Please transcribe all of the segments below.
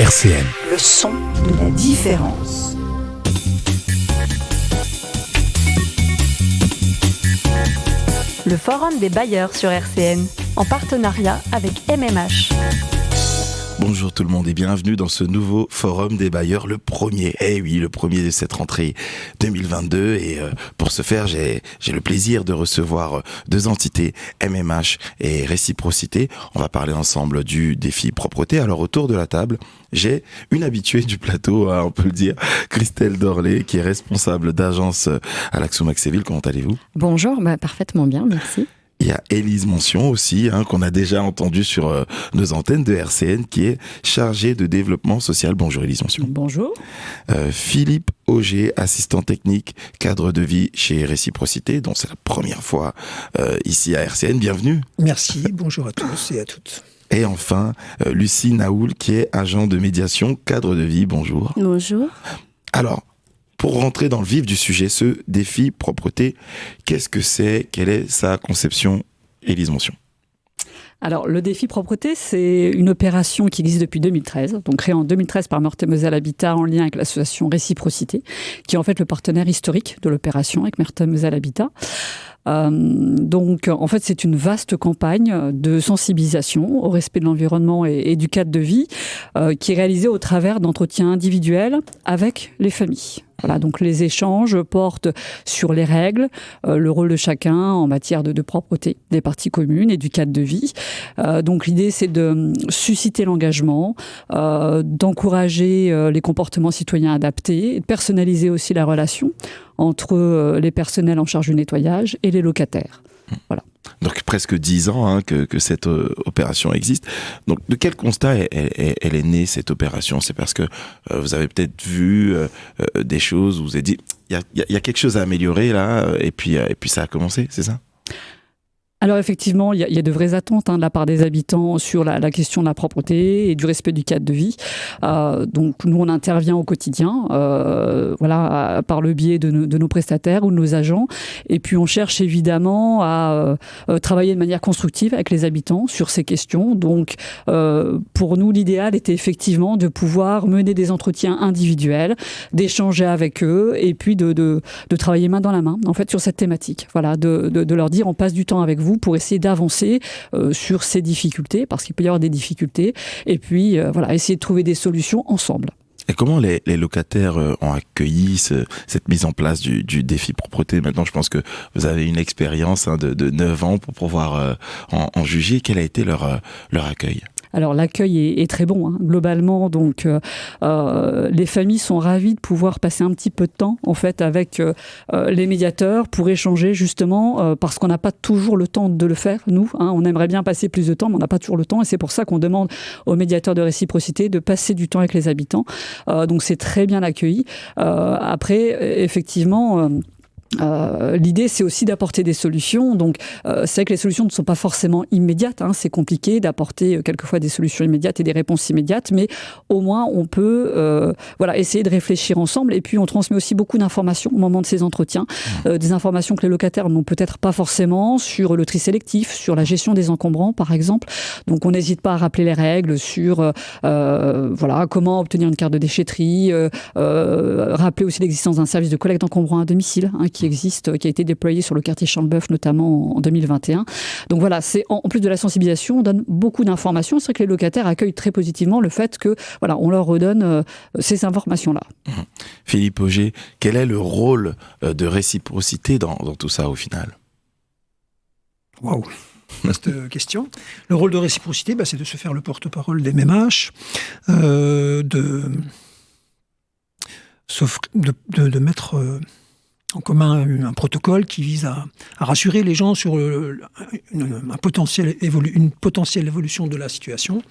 RCN. Le son de la différence. Le Forum des bailleurs sur RCN, en partenariat avec MMH. Bonjour tout le monde et bienvenue dans ce nouveau Forum des bailleurs, le premier de cette rentrée 2022. Et pour ce faire, j'ai le plaisir de recevoir deux entités, MMH et Réciprocité. On va parler ensemble du défi propreté. Alors autour de la table, j'ai une habituée du plateau, on peut le dire, Christelle Dorlé, qui est responsable d'agence à l'Axo Maxéville. Comment allez-vous ? Bonjour, parfaitement bien, merci. Il y a Élise Mention aussi, qu'on a déjà entendu sur nos antennes de RCN, qui est chargée de développement social. Bonjour Élise Mention. Bonjour. Philippe Auger, assistant technique, cadre de vie chez Réciprocité, dont c'est la première fois ici à RCN. Bienvenue. Merci, bonjour à tous et à toutes. Et enfin, Lucie Naoul, qui est agent de médiation, cadre de vie. Bonjour. Bonjour. Alors, pour rentrer dans le vif du sujet, ce défi propreté, qu'est-ce que c'est ? Quelle est sa conception ? Élise Mention. Alors, le défi propreté, c'est une opération qui existe depuis 2013, donc créée en 2013 par Meurthe-et-Moselle Habitat en lien avec l'association Réciprocité, qui est en fait le partenaire historique de l'opération avec Meurthe-et-Moselle Habitat. Donc, en fait, c'est une vaste campagne de sensibilisation au respect de l'environnement et du cadre de vie qui est réalisée au travers d'entretiens individuels avec les familles. Voilà, donc les échanges portent sur les règles, le rôle de chacun en matière de propreté des parties communes et du cadre de vie. Donc l'idée, c'est de susciter l'engagement, d'encourager les comportements citoyens adaptés, et de personnaliser aussi la relation entre les personnels en charge du nettoyage et les locataires. Voilà. Donc presque 10 ans que cette opération existe. Donc de quel constat elle est née cette opération ? C'est parce que vous avez peut-être vu des choses où vous avez dit il y a quelque chose à améliorer là et puis ça a commencé, c'est ça ? Alors effectivement, il y a de vraies attentes de la part des habitants sur la question de la propreté et du respect du cadre de vie. Donc nous, on intervient au quotidien, par le biais de nos prestataires ou de nos agents. Et puis on cherche évidemment à travailler de manière constructive avec les habitants sur ces questions. Donc pour nous, l'idéal était effectivement de pouvoir mener des entretiens individuels, d'échanger avec eux et puis de travailler main dans la main en fait sur cette thématique. Voilà, de leur dire on passe du temps avec vous pour essayer d'avancer sur ces difficultés, parce qu'il peut y avoir des difficultés, et puis essayer de trouver des solutions ensemble. Et comment les locataires ont accueilli cette mise en place du défi propreté ? Maintenant, je pense que vous avez une expérience de 9 ans pour pouvoir en juger. Quel a été leur accueil ? Alors l'accueil est très bon, globalement. Donc les familles sont ravies de pouvoir passer un petit peu de temps en fait avec les médiateurs pour échanger justement parce qu'on n'a pas toujours le temps de le faire. Nous, on aimerait bien passer plus de temps, mais on n'a pas toujours le temps, et c'est pour ça qu'on demande aux médiateurs de réciprocité de passer du temps avec les habitants. Donc c'est très bien accueilli. Après, effectivement. L'idée, c'est aussi d'apporter des solutions. Donc, c'est vrai que les solutions ne sont pas forcément immédiates. C'est compliqué d'apporter quelquefois des solutions immédiates et des réponses immédiates, mais au moins, on peut essayer de réfléchir ensemble. Et puis, on transmet aussi beaucoup d'informations au moment de ces entretiens. Des informations que les locataires n'ont peut-être pas forcément sur le tri sélectif, sur la gestion des encombrants, par exemple. Donc, on n'hésite pas à rappeler les règles sur comment obtenir une carte de déchetterie, rappeler aussi l'existence d'un service de collecte d'encombrants à domicile, qui a été déployé sur le quartier Champ-de-Bœuf, notamment en 2021. Donc voilà, c'est en plus de la sensibilisation, on donne beaucoup d'informations. C'est vrai que les locataires accueillent très positivement le fait que on leur redonne ces informations-là. Philippe Auger, quel est le rôle de Réciprocité dans tout ça au final ? Waouh, vaste question. Le rôle de Réciprocité, c'est de se faire le porte-parole des MMH, de mettre en commun un protocole qui vise à rassurer les gens sur une potentielle évolution de la situation.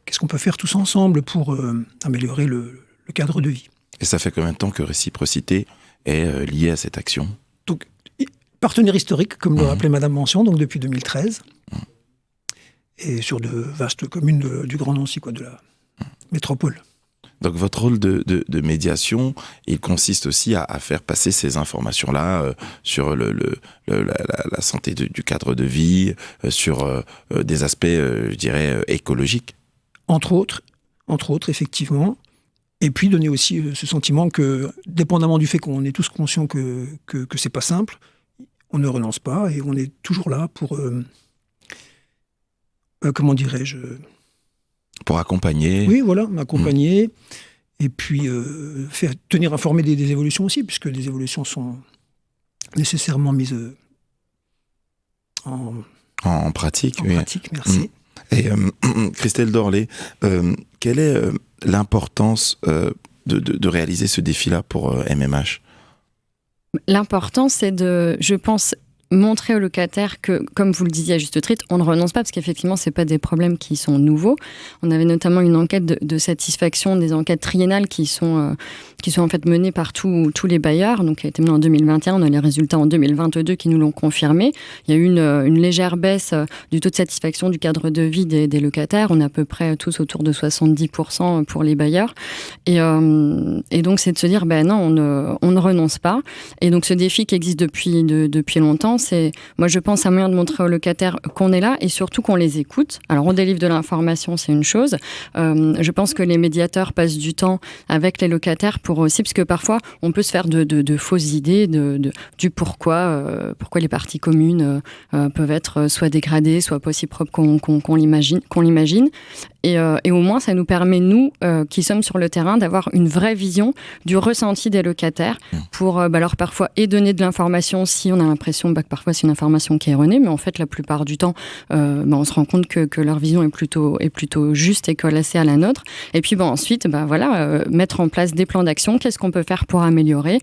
Qu'est-ce qu'on peut faire tous ensemble pour améliorer le cadre de vie ? Et ça fait combien de temps que Réciprocité est liée à cette action ? Donc, partenaire historique, comme le rappelait Madame Mention, donc depuis 2013, et sur de vastes communes du Grand Nancy, de la métropole. Donc votre rôle de médiation, il consiste aussi à faire passer ces informations-là sur la santé du cadre de vie, sur des aspects, je dirais, écologiques. Entre autres, entre autres, effectivement. Et puis donner aussi ce sentiment que, dépendamment du fait qu'on est tous conscients que c'est pas simple, on ne renonce pas et on est toujours là pour, comment dirais-je... Pour accompagner. Oui, voilà, accompagner. Et puis tenir informé des évolutions aussi, puisque les évolutions sont nécessairement mises en pratique. En pratique, merci. Et Christelle Dorlé, quelle est l'importance de réaliser ce défi-là pour MMH ? L'important, c'est de, je pense, montrer aux locataires que, comme vous le disiez à juste titre, on ne renonce pas parce qu'effectivement, ce n'est pas des problèmes qui sont nouveaux. On avait notamment une enquête de satisfaction, des enquêtes triennales qui sont en fait menées par tous les bailleurs, donc qui a été menée en 2021. On a les résultats en 2022 qui nous l'ont confirmé. Il y a eu une légère baisse du taux de satisfaction du cadre de vie des locataires. On est à peu près tous autour de 70% pour les bailleurs. Et donc, c'est de se dire, non, on ne renonce pas. Et donc, ce défi qui existe depuis longtemps, moi je pense, un moyen de montrer aux locataires qu'on est là et surtout qu'on les écoute. Alors on délivre de l'information, c'est une chose. Je pense que les médiateurs passent du temps avec les locataires pour aussi, parce que parfois on peut se faire de fausses idées du pourquoi les parties communes peuvent être soit dégradées, soit pas aussi propres qu'on l'imagine. Et au moins, ça nous permet, nous, qui sommes sur le terrain, d'avoir une vraie vision du ressenti des locataires pour leur parfois donner de l'information si on a l'impression que parfois c'est une information qui est erronée, mais en fait, la plupart du temps, on se rend compte que leur vision est plutôt juste et collacée à la nôtre. Et puis ensuite, mettre en place des plans d'action. Qu'est-ce qu'on peut faire pour améliorer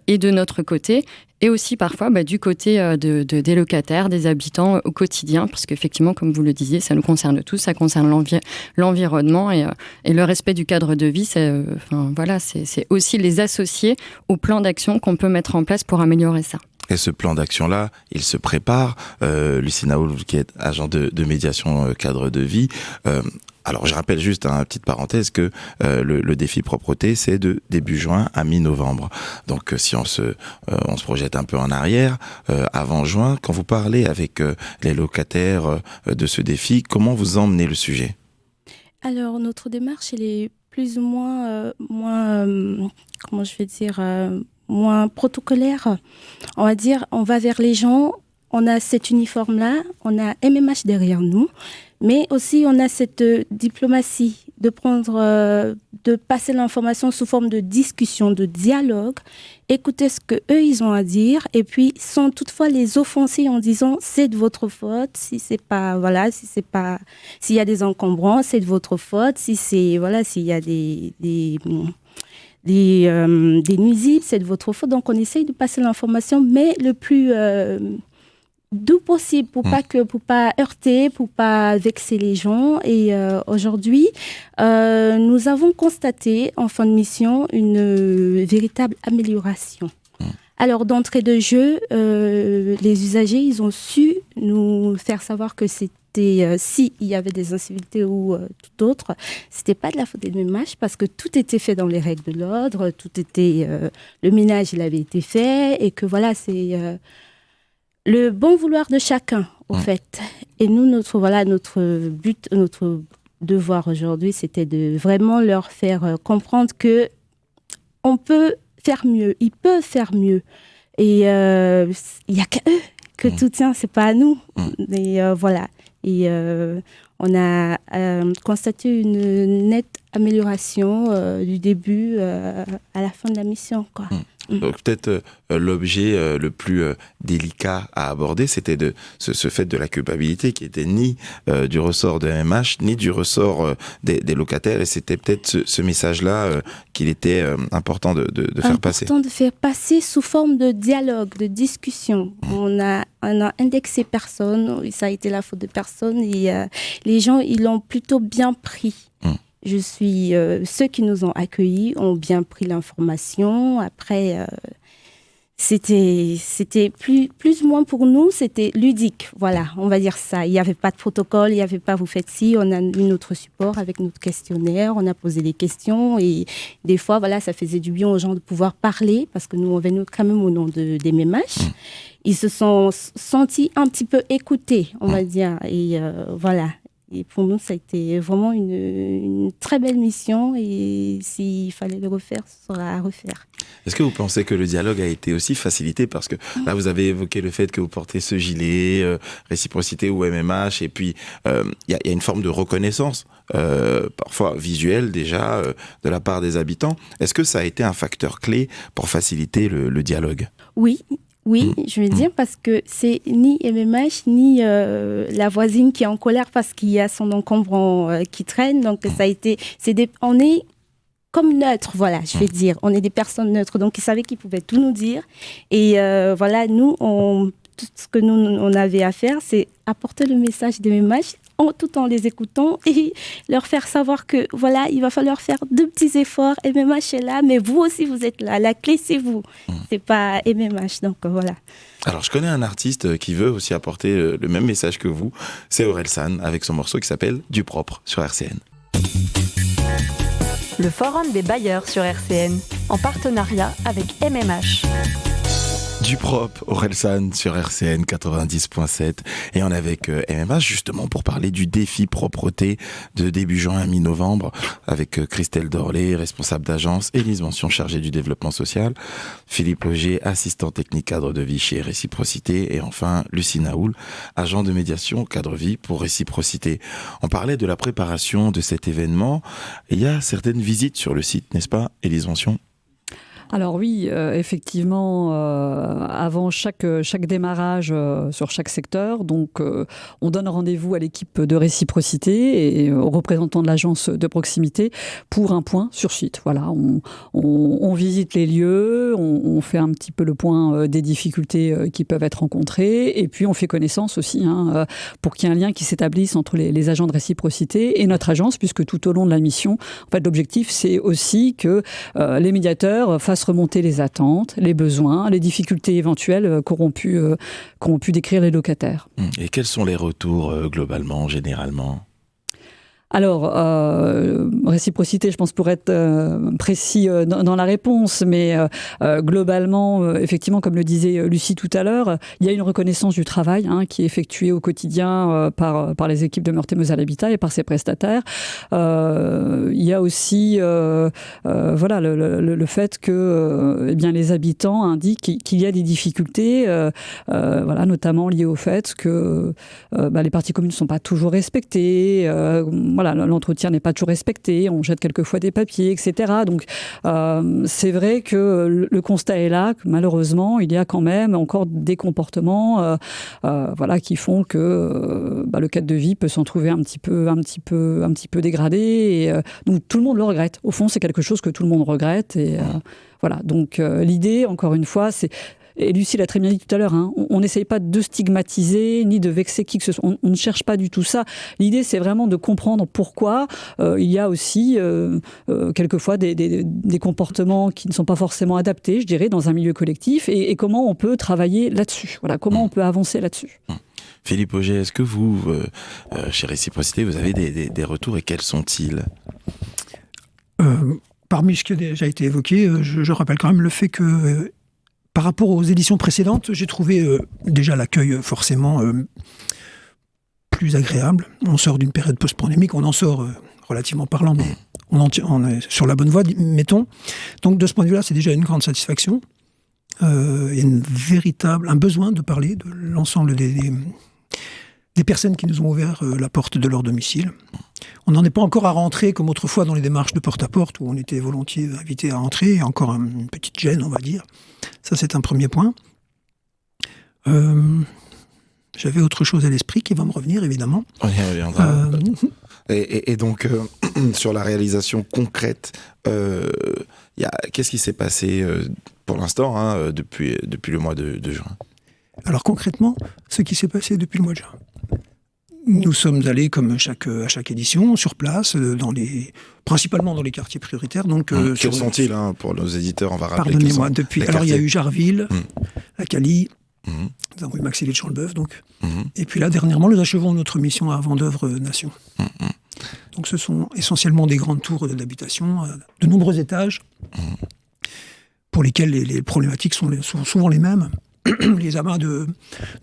et de notre côté et aussi parfois du côté des locataires, des habitants au quotidien, parce qu'effectivement, comme vous le disiez, ça nous concerne tous, ça concerne l'environnement et le respect du cadre de vie, c'est aussi les associer au plan d'action qu'on peut mettre en place pour améliorer ça. Et ce plan d'action-là, il se prépare. Lucie Naoul, qui est agent de médiation cadre de vie. Alors, je rappelle juste, petite parenthèse, que le défi propreté, c'est de début juin à mi-novembre. Donc, si on se projette un peu en arrière, avant juin, quand vous parlez avec les locataires de ce défi, comment vous emmenez le sujet ? Alors, notre démarche, elle est plus ou moins moins protocolaire. On va dire, on va vers les gens, on a cet uniforme-là, on a MMH derrière nous, mais aussi on a cette diplomatie de passer l'information sous forme de discussion, de dialogue, écouter ce que eux ils ont à dire, et puis sans toutefois les offenser en disant c'est de votre faute, s'il y a des encombrants, c'est de votre faute, s'il y a des nuisibles, c'est de votre faute. Donc, on essaye de passer l'information, mais le plus doux possible pour pas heurter, pour pas vexer les gens. Et aujourd'hui, nous avons constaté en fin de mission une véritable amélioration. Alors, d'entrée de jeu, les usagers, ils ont su nous faire savoir que s'il y avait des incivilités ou tout autre, c'était pas de la faute des MMH parce que tout était fait dans les règles de l'ordre, le ménage il avait été fait et que c'est le bon vouloir de chacun au fait. Et nous notre but, notre devoir aujourd'hui, c'était de vraiment leur faire comprendre que on peut faire mieux, ils peuvent faire mieux et il y a qu'à eux que tout tient, c'est pas à nous. Et voilà. Et on a constaté une nette amélioration du début à la fin de la mission, quoi. Donc peut-être l'objet le plus délicat à aborder, c'était ce fait de la culpabilité qui était ni du ressort de MMH, ni du ressort des locataires. Et c'était peut-être ce message-là qu'il était important de faire passer. Important de faire passer sous forme de dialogue, de discussion. On a indexé personne, ça a été la faute de personne. Et les gens, ils l'ont plutou bien pris. Ceux qui nous ont accueillis ont bien pris l'information. Après, c'était plus ou moins pour nous, c'était ludique. Voilà, on va dire ça. Il n'y avait pas de protocole, il n'y avait pas vous faites ci. On a eu notre support avec notre questionnaire, on a posé des questions et des fois, ça faisait du bien aux gens de pouvoir parler parce que nous, on venait quand même au nom des MMH. Ils se sont sentis un petit peu écoutés, on va dire. Et voilà. Et pour nous, ça a été vraiment une très belle mission. Et s'il fallait le refaire, ce sera à refaire. Est-ce que vous pensez que le dialogue a été aussi facilité parce que là, vous avez évoqué le fait que vous portez ce gilet, réciprocité ou MMH, et puis il y a une forme de reconnaissance, parfois visuelle déjà, de la part des habitants. Est-ce que ça a été un facteur clé pour faciliter le dialogue ? Oui, je veux dire, parce que c'est ni MMH, ni la voisine qui est en colère parce qu'il y a son encombrant qui traîne. Donc, ça a été... on est comme neutres, voilà, je vais dire. On est des personnes neutres. Donc, ils savaient qu'ils pouvaient tout nous dire. Et voilà, nous, tout ce que nous, on avait à faire, c'est apporter le message des MMH tout en les écoutant et leur faire savoir que voilà, il va falloir faire 2 petits efforts. MMH est là, mais vous aussi vous êtes là. La clé c'est vous, c'est pas MMH. Donc voilà. Alors je connais un artiste qui veut aussi apporter le même message que vous. C'est Orelsan avec son morceau qui s'appelle Du propre sur RCN. Le Forum des bailleurs sur RCN, en partenariat avec MMH. Du propre, Orelsan sur RCN 90.7 et on est avec MMH justement pour parler du défi propreté de début juin à mi-novembre avec Christelle Dorlé, responsable d'agence, Élise Mention chargée du développement social, Philippe Auger, assistant technique cadre de vie chez Réciprocité et enfin Lucie Naoul, agent de médiation cadre vie pour Réciprocité. On parlait de la préparation de cet événement. Il y a certaines visites sur le site, n'est-ce pas, Élise Mention ? Alors oui, effectivement, avant chaque démarrage sur chaque secteur, donc on donne rendez-vous à l'équipe de Réciprocité et aux représentants de l'agence de proximité pour un point sur site. Voilà, on visite les lieux, on fait un petit peu le point des difficultés qui peuvent être rencontrées et puis on fait connaissance aussi pour qu'il y ait un lien qui s'établisse entre les agents de Réciprocité et notre agence, puisque tout au long de la mission, en fait, l'objectif c'est aussi que les médiateurs fassent remonter les attentes, les besoins, les difficultés éventuelles qu'auront pu décrire les locataires. Et quels sont les retours globalement, généralement ? Alors, réciprocité, je pense pour être précis dans la réponse, mais globalement, effectivement, comme le disait Lucie tout à l'heure, il y a une reconnaissance du travail qui est effectué au quotidien par les équipes de Meurthe-et-Moselle Habitat et par ses prestataires. Il y a aussi voilà, le fait que les habitants indiquent qu'il y a des difficultés, voilà, notamment liées au fait que les parties communes ne sont pas toujours respectées, voilà, l'entretien n'est pas toujours respecté, on jette quelquefois des papiers, etc. Donc, c'est vrai que le constat est là, que malheureusement, il y a quand même encore des comportements voilà, qui font que le cadre de vie peut s'en trouver un petit peu dégradé. Et, donc, tout le monde le regrette. Au fond, c'est quelque chose que tout le monde regrette. Et voilà. Donc, l'idée, encore une fois, c'est... Et Lucie l'a très bien dit tout à l'heure, on n'essaye pas de stigmatiser ni de vexer qui que ce soit. On ne cherche pas du tout ça. L'idée, c'est vraiment de comprendre pourquoi il y a aussi quelquefois des comportements qui ne sont pas forcément adaptés, je dirais, dans un milieu collectif, et comment on peut travailler là-dessus. Voilà, comment on peut avancer là-dessus. Philippe Auger, est-ce que vous, chez Réciprocité, vous avez des retours et quels sont-ils ? Parmi ce qui a déjà été évoqué, je rappelle quand même le fait que par rapport aux éditions précédentes, j'ai trouvé déjà l'accueil forcément plus agréable. On sort d'une période post-pandémique, on en sort relativement parlant, mais on est sur la bonne voie, mettons. Donc de ce point de vue-là, c'est déjà une grande satisfaction. Il y a un besoin de parler de l'ensemble des personnes qui nous ont ouvert la porte de leur domicile. On n'en est pas encore à rentrer comme autrefois dans les démarches de porte-à-porte où on était volontiers invité à entrer. Il y a encore une petite gêne, on va dire. Ça, c'est un premier point. J'avais autre chose à l'esprit qui va me revenir, évidemment. On y reviendra. Et donc, sur la réalisation concrète, qu'est-ce qui s'est passé pour l'instant depuis le mois de juin ? Alors concrètement, ce qui s'est passé depuis le mois de juin. Nous sommes allés, comme à chaque édition, sur place, principalement dans les quartiers prioritaires. Donc, quels sont-ils pour nos éditeurs, on va rappeler. Pardonnez-moi, alors il y a eu Jarville, la Cali, nous avons eu Maxille de Champlbeuf, donc. Et puis là, dernièrement, nous achevons notre mission à Vendeuvre Nation. Donc ce sont essentiellement des grandes tours d'habitation, de nombreux étages, pour lesquels les problématiques sont souvent les mêmes. Les amas de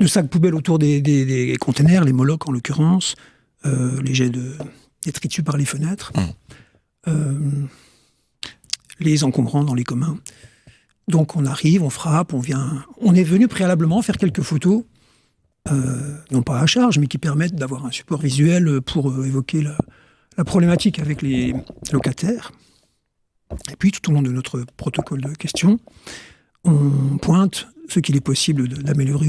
sacs poubelles autour des containers, les Molocs en l'occurrence, les jets de détritus par les fenêtres, les encombrants dans les communs. Donc on arrive, on frappe, on est venu préalablement faire quelques photos, non pas à charge, mais qui permettent d'avoir un support visuel pour évoquer la problématique avec les locataires. Et puis tout au long de notre protocole de questions, on pointe ce qu'il est possible d'améliorer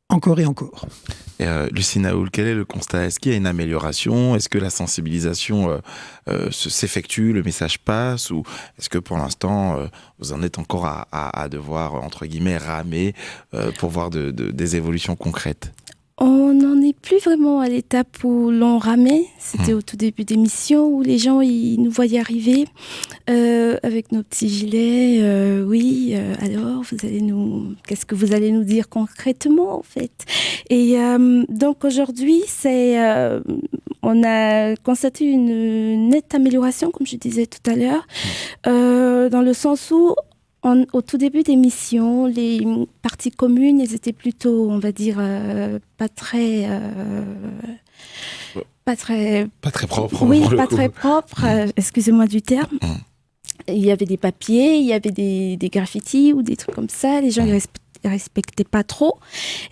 encore et encore. Et Lucie Naoul, quel est le constat ? Est-ce qu'il y a une amélioration ? Est-ce que la sensibilisation s'effectue, le message passe ? Ou est-ce que pour l'instant, vous en êtes encore à devoir, entre guillemets, ramer pour voir des évolutions concrètes ? On n'en est plus vraiment à l'étape où l'on ramait. C'était au tout début d'émission où les gens ils nous voyaient arriver avec nos petits gilets. Alors, qu'est-ce que vous allez nous dire concrètement en fait ? Et donc aujourd'hui, on a constaté une nette amélioration, comme je disais tout à l'heure, dans le sens où au tout début d'émission, les parties communes, elles étaient plutôt, on va dire, pas très propres. Oui, pas très propres. Excusez-moi du terme. Il y avait des papiers, il y avait des graffitis ou des trucs comme ça. Les gens ne respectaient pas trop.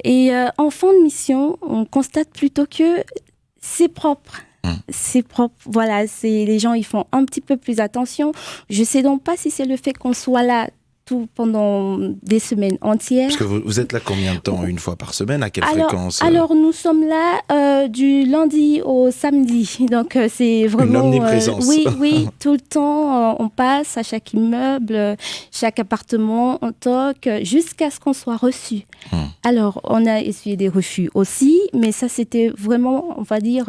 Et en fin de mission, on constate plutôt que c'est propre. C'est propre, voilà, les gens ils font un petit peu plus attention. Je ne sais donc pas si c'est le fait qu'on soit là tout pendant des semaines entières. Parce que vous êtes là combien de temps ? Une fois par semaine ? À quelle fréquence ? Alors nous sommes là du lundi au samedi, donc c'est vraiment... Une omniprésence. Oui, tout le temps, on passe à chaque immeuble, chaque appartement, on toque, jusqu'à ce qu'on soit reçu. Alors, on a essuyé des refus aussi, mais ça c'était vraiment, on va dire...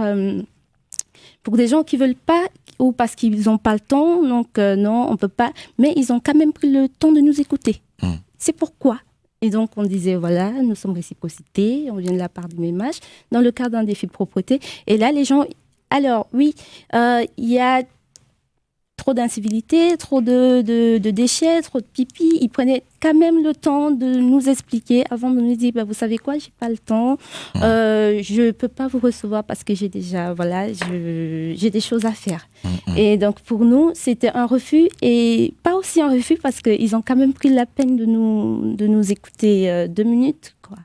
pour des gens qui ne veulent pas ou parce qu'ils n'ont pas le temps, donc non, on ne peut pas. Mais ils ont quand même pris le temps de nous écouter. C'est pourquoi. Et donc, on disait, voilà, nous sommes réciprocité, on vient de la part du même âge, dans le cadre d'un défi de propreté. Et là, les gens... Alors, oui, il y a trop d'incivilité, trop de déchets, trop de pipi. Ils prenaient quand même le temps de nous expliquer avant de nous dire, vous savez quoi, j'ai pas le temps, je peux pas vous recevoir parce que j'ai déjà, j'ai des choses à faire. Et donc pour nous, c'était un refus et pas aussi un refus parce qu'ils ont quand même pris la peine de nous écouter 2 minutes, quoi.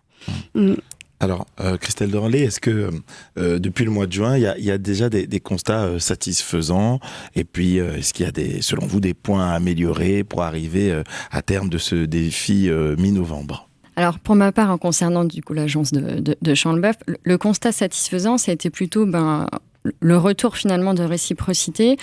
Alors, Christelle Dorlé, est-ce que depuis le mois de juin, il y a déjà des constats satisfaisants ? Et puis, est-ce qu'il y a, selon vous, des points à améliorer pour arriver à terme de ce défi mi-novembre ? Alors, pour ma part, en concernant du coup l'agence de Champ-le-Bœuf, le constat satisfaisant, ça a été plutôt le retour finalement de réciprocité,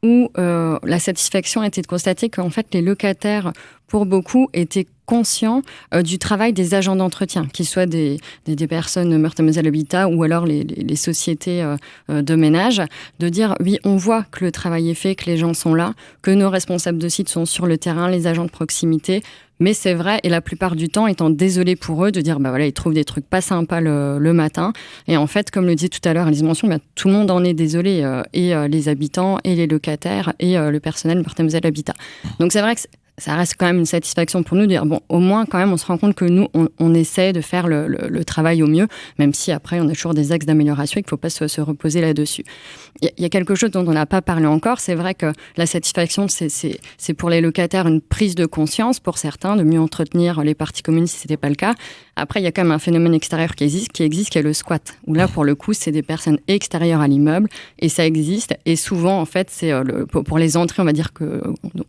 où la satisfaction était de constater qu'en fait, les locataires, pour beaucoup, étaient conscients du travail des agents d'entretien, qu'ils soient des personnes Meurthe-et-Moselle Habitat ou alors les sociétés de ménage, de dire oui, on voit que le travail est fait, que les gens sont là, que nos responsables de site sont sur le terrain, les agents de proximité. Mais c'est vrai, et la plupart du temps, étant désolé pour eux de dire, ils trouvent des trucs pas sympas le matin. Et en fait, comme le disait tout à l'heure Alice Mention, tout le monde en est désolé, et les habitants, et les locataires, et le personnel Meurthe-et-Moselle Habitat. Donc c'est vrai que ça reste quand même une satisfaction pour nous de dire, au moins quand même, on se rend compte que nous, on essaie de faire le travail au mieux, même si après, on a toujours des axes d'amélioration et qu'il ne faut pas se reposer là-dessus. Il y a quelque chose dont on n'a pas parlé encore, c'est vrai que la satisfaction, c'est pour les locataires une prise de conscience, pour certains, de mieux entretenir les parties communes si ce n'était pas le cas. Après, il y a quand même un phénomène extérieur qui existe, qui est le squat, où là, pour le coup, c'est des personnes extérieures à l'immeuble, et ça existe, et souvent, en fait, c'est pour les entrées, on va dire,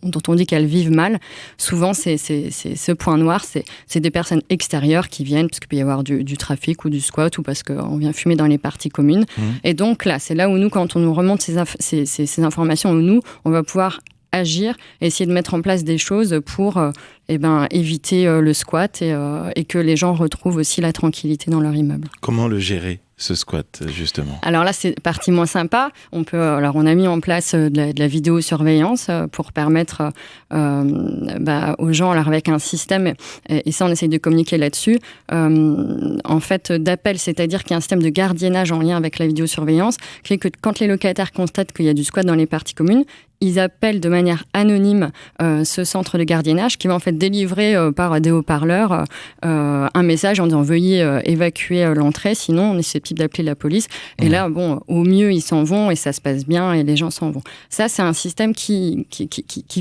dont on dit qu'elles vivent mal, souvent, c'est ce point noir, c'est des personnes extérieures qui viennent, parce qu'il peut y avoir du trafic ou du squat, ou parce qu'on vient fumer dans les parties communes. Et donc là, c'est là où nous, quand on nous remonte ces informations, où nous, on va pouvoir agir, essayer de mettre en place des choses pour éviter le squat et que les gens retrouvent aussi la tranquillité dans leur immeuble. Comment le gérer, ce squat, justement ? Alors là, c'est partie moins sympa. On a mis en place de la vidéosurveillance pour permettre aux gens, alors avec un système, et ça, on essaye de communiquer là-dessus, en fait, d'appel, c'est-à-dire qu'il y a un système de gardiennage en lien avec la vidéosurveillance, qui fait que quand les locataires constatent qu'il y a du squat dans les parties communes, ils appellent de manière anonyme ce centre de gardiennage qui va en fait délivrer par des haut-parleurs un message en disant veuillez évacuer l'entrée, sinon on est susceptible d'appeler la police. Et là, bon, au mieux, ils s'en vont et ça se passe bien et les gens s'en vont. Ça, c'est un système qui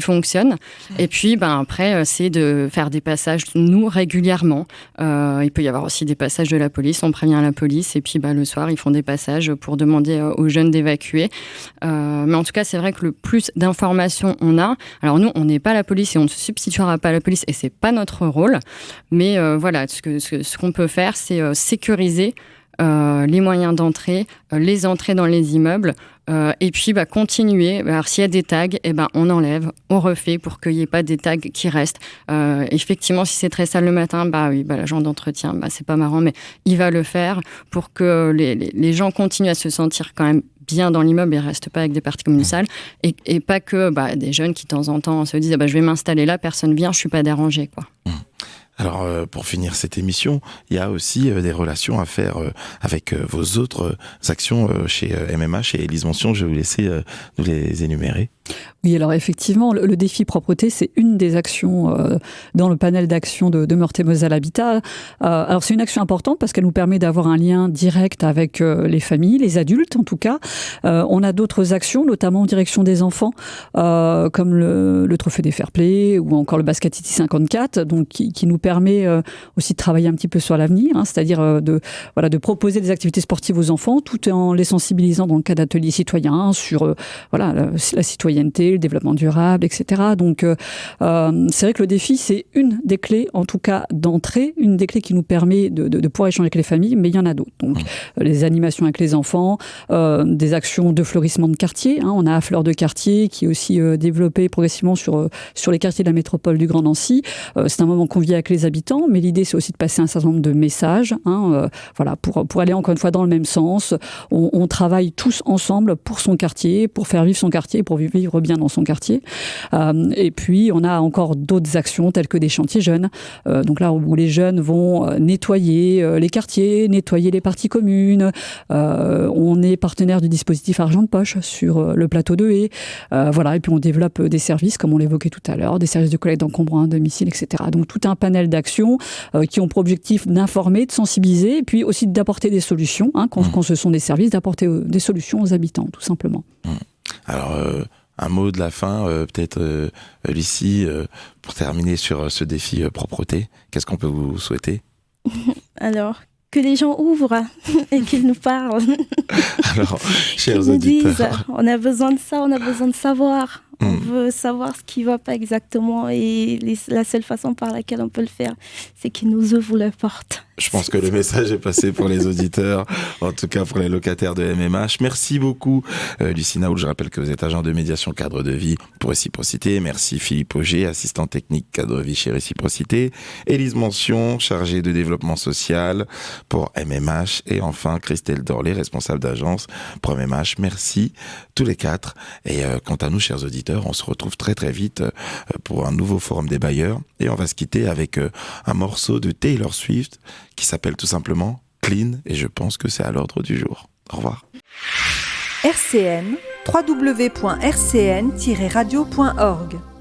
fonctionne. Et puis, après, c'est de faire des passages, nous, régulièrement. Il peut y avoir aussi des passages de la police. On prévient la police et puis le soir, ils font des passages pour demander aux jeunes d'évacuer. Mais en tout cas, c'est vrai que le plus d'informations on a... Alors nous, on n'est pas la police et on ne se substituera pas à la police et c'est pas notre rôle. Mais voilà, ce qu'on peut faire, c'est sécuriser les moyens d'entrée, les entrées dans les immeubles, et puis continuer. Alors s'il y a des tags, on enlève, on refait pour qu'il n'y ait pas des tags qui restent. Effectivement, si c'est très sale le matin, l'agent d'entretien, c'est pas marrant, mais il va le faire pour que les gens continuent à se sentir quand même bien dans l'immeuble et ne restent pas avec des particules sales, et pas que des jeunes qui de temps en temps se disent je vais m'installer là, personne vient, je suis pas dérangé, quoi. Alors, pour finir cette émission, il y a aussi des relations à faire avec vos autres actions chez MMH et Élise Mention. Je vais vous laisser nous les énumérer. Oui, alors effectivement, le défi propreté, c'est une des actions dans le panel d'actions de Meurthe-et-Moselle Habitat. Alors c'est une action importante parce qu'elle nous permet d'avoir un lien direct avec les familles, les adultes en tout cas. On a d'autres actions, notamment en direction des enfants, comme le Trophée des Fair Play ou encore le Basket City 54, donc qui nous permet aussi de travailler un petit peu sur l'avenir, c'est-à-dire de proposer des activités sportives aux enfants tout en les sensibilisant dans le cas d'ateliers citoyens sur la citoyenneté, le développement durable, etc. Donc, c'est vrai que le défi, c'est une des clés, en tout cas d'entrée, une des clés qui nous permet de pouvoir échanger avec les familles, mais il y en a d'autres. Donc, les animations avec les enfants, des actions de fleurissement de quartier. On a Fleur de quartier qui est aussi développé progressivement sur les quartiers de la métropole du Grand Nancy. C'est un moment convivial avec les habitants, mais l'idée, c'est aussi de passer un certain nombre de messages, pour aller encore une fois dans le même sens. On travaille tous ensemble pour son quartier, pour faire vivre son quartier, pour vivre bien dans son quartier. Et puis, on a encore d'autres actions telles que des chantiers jeunes. Donc là, où les jeunes vont nettoyer les quartiers, nettoyer les parties communes. On est partenaire du dispositif Argent de Poche sur le plateau de Haye. Et puis on développe des services, comme on l'évoquait tout à l'heure, des services de collecte d'encombrants à domicile, etc. Donc tout un panel d'actions qui ont pour objectif d'informer, de sensibiliser, et puis aussi d'apporter des solutions, quand ce sont des services, d'apporter des solutions aux habitants, tout simplement. Alors, un mot de la fin, peut-être, Lucie, pour terminer sur ce défi propreté. Qu'est-ce qu'on peut vous souhaiter ? Alors, que les gens ouvrent et qu'ils nous parlent. Alors, chers qu'ils nous auditeurs, disent, on a besoin de ça, on a besoin de savoir. On veut savoir ce qui ne va pas exactement et la seule façon par laquelle on peut le faire, c'est qu'ils nous ouvrent la porte. Je pense que le message est passé pour les auditeurs, en tout cas pour les locataires de MMH. Merci beaucoup, Lucie Naoul. Je rappelle que vous êtes agent de médiation cadre de vie pour Réciprocité. Merci Philippe Auger, assistant technique cadre de vie chez Réciprocité. Élise Mention, chargée de développement social pour MMH. Et enfin, Christelle Dorlé, responsable d'agence pour MMH. Merci tous les quatre. Et quant à nous, chers auditeurs, on se retrouve très très vite pour un nouveau forum des bailleurs. Et on va se quitter avec un morceau de Taylor Swift qui s'appelle tout simplement Clean, et je pense que c'est à l'ordre du jour. Au revoir. RCN, www.rcn-radio.org